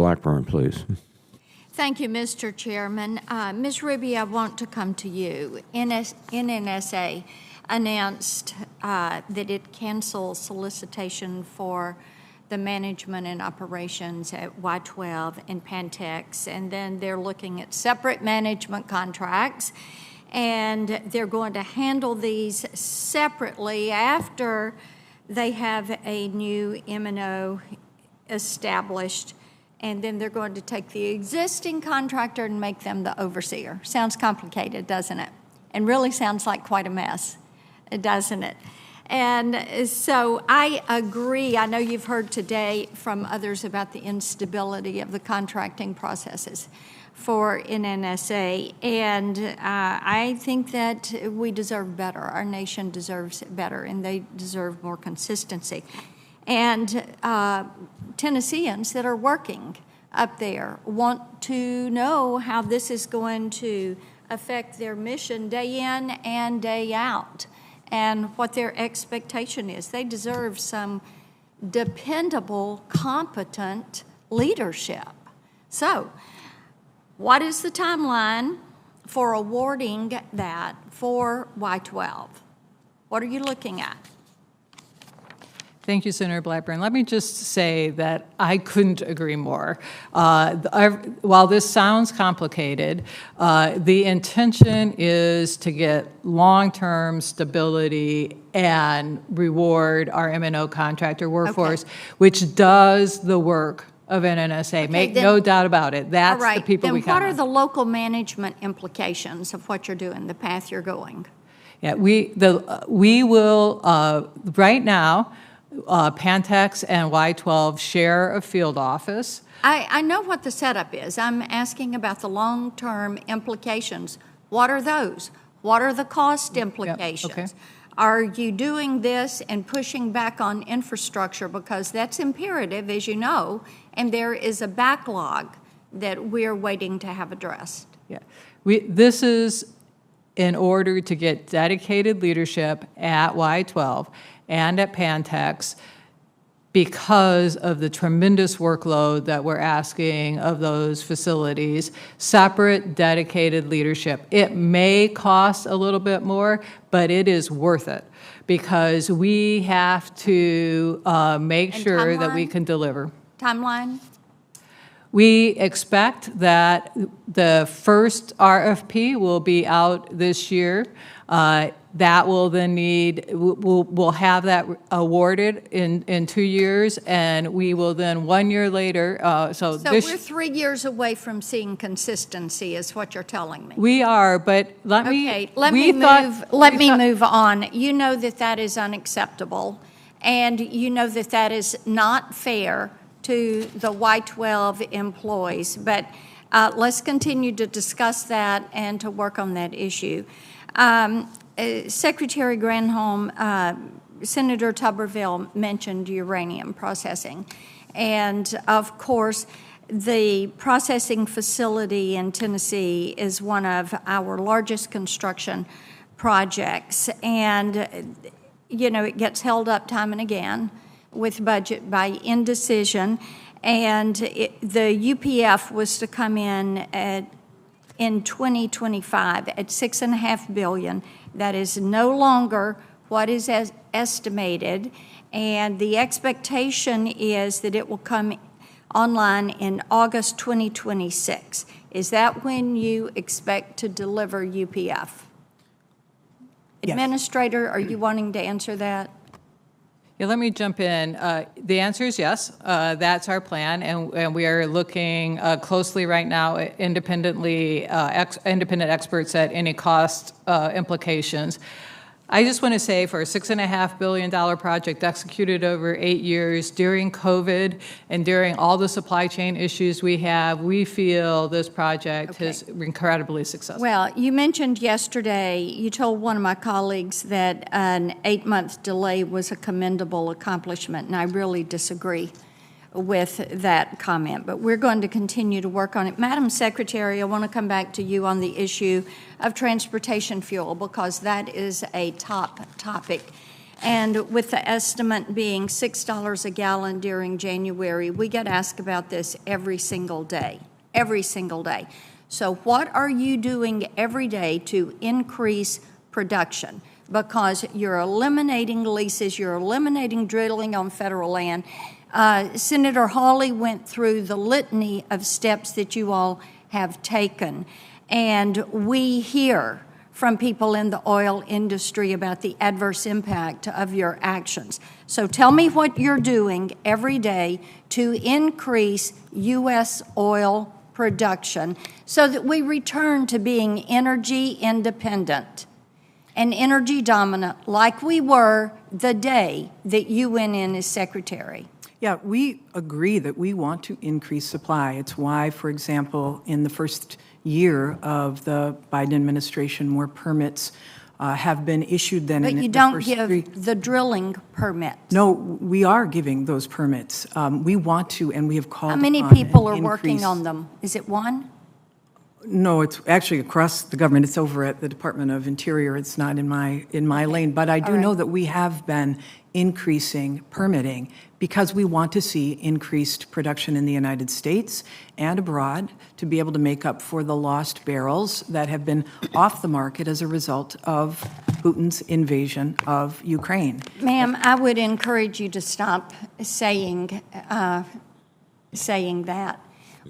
Blackburn, please. Thank you, Mr. Chairman. Ms. Hruby, I want to come to you. NNSA announced that it canceled solicitation for the management and operations at Y12 and Pantex, and then they're looking at separate management contracts, and they're going to handle these separately after they have a new M&O established, and then they're going to take the existing contractor and make them the overseer. Sounds complicated, doesn't it? And really sounds like quite a mess, doesn't it? And so I agree. I know you've heard today from others about the instability of the contracting processes for NNSA, and I think that we deserve better. Our nation deserves better, and they deserve more consistency. And Tennesseans that are working up there want to know how this is going to affect their mission day in and day out, and what their expectation is. They deserve some dependable, competent leadership. So, what is the timeline for awarding that for Y12? What are you looking at? Thank you, Senator Blackburn. Let me just say that I couldn't agree more. While this sounds complicated, the intention is to get long-term stability and reward our M&O contractor workforce, which does the work of NNSA. Make no doubt about it. That's the people we count on. Then what are the local management implications of what you're doing, the path you're going? Yeah, we will, right now, Pantex and Y12 share a field office. I know what the setup is. I'm asking about the long-term implications. What are those? What are the cost implications? Yep, okay. Are you doing this and pushing back on infrastructure? Because that's imperative, as you know, and there is a backlog that we're waiting to have addressed. Yeah, this is in order to get dedicated leadership at Y12 and at Pantex because of the tremendous workload that we're asking of those facilities, separate, dedicated leadership. It may cost a little bit more, but it is worth it because we have to make sure that we can deliver. Timeline? We expect that the first RFP will be out this year. That will then we'll have that awarded in 2 years, and we will then 1 year later. So we're 3 years away from seeing consistency, is what you're telling me. We are, but let me move on. You know that is unacceptable, and you know that is not fair to the Y12 employees. But let's continue to discuss that and to work on that issue. Secretary Granholm, Senator Tuberville mentioned uranium processing. And of course, the processing facility in Tennessee is one of our largest construction projects. And, you know, it gets held up time and again with budget by indecision. And the UPF was to come in in 2025 at $6.5 billion. That is no longer what is estimated, and the expectation is that it will come online in August 2026. Is that when you expect to deliver UPF? Yes. Administrator, are you wanting to answer that? Yeah, let me jump in. The answer is yes. That's our plan, and we are looking closely right now at independent experts at any cost implications. I just want to say for a $6.5 billion project executed over 8 years during COVID and during all the supply chain issues we have, we feel this project is incredibly successful. Well, you mentioned yesterday, you told one of my colleagues that an 8-month delay was a commendable accomplishment, and I really disagree with that comment, but we're going to continue to work on it. Madam Secretary, I want to come back to you on the issue of transportation fuel because that is a top topic. And with the estimate being $6 a gallon during January, we get asked about this every single day, every single day. So what are you doing every day to increase production? Because you're eliminating leases, you're eliminating drilling on federal land. Senator Hawley went through the litany of steps that you all have taken. And we hear from people in the oil industry about the adverse impact of your actions. So tell me what you're doing every day to increase U.S. oil production so that we return to being energy independent and energy dominant like we were the day that you went in as secretary. Yeah, we agree that we want to increase supply. It's why, for example, in the first year of the Biden administration, more permits have been issued than in the first But you don't give the drilling permits. No, we are giving those permits. We want to, and we have called How many upon people an are working increase. on them? Is it one? No, it's actually across the government. It's over at the Department of Interior. It's not in my lane. But I do know that we have been increasing permitting because we want to see increased production in the United States and abroad to be able to make up for the lost barrels that have been off the market as a result of Putin's invasion of Ukraine. Ma'am, I would encourage you to stop saying that.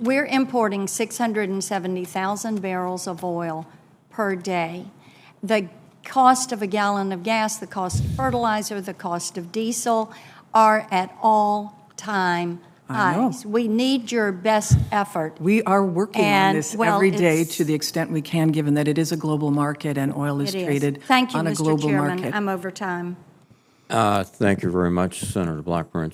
We're importing 670,000 barrels of oil per day. The cost of a gallon of gas, the cost of fertilizer, the cost of diesel are at all-time highs. We need your best effort. We are working on this every day it's- to the extent we can, given that it is a global market and oil is It is. traded Thank you, on a Mr. global Chairman. market. I'm over time. Thank you very much, Senator Blackburn.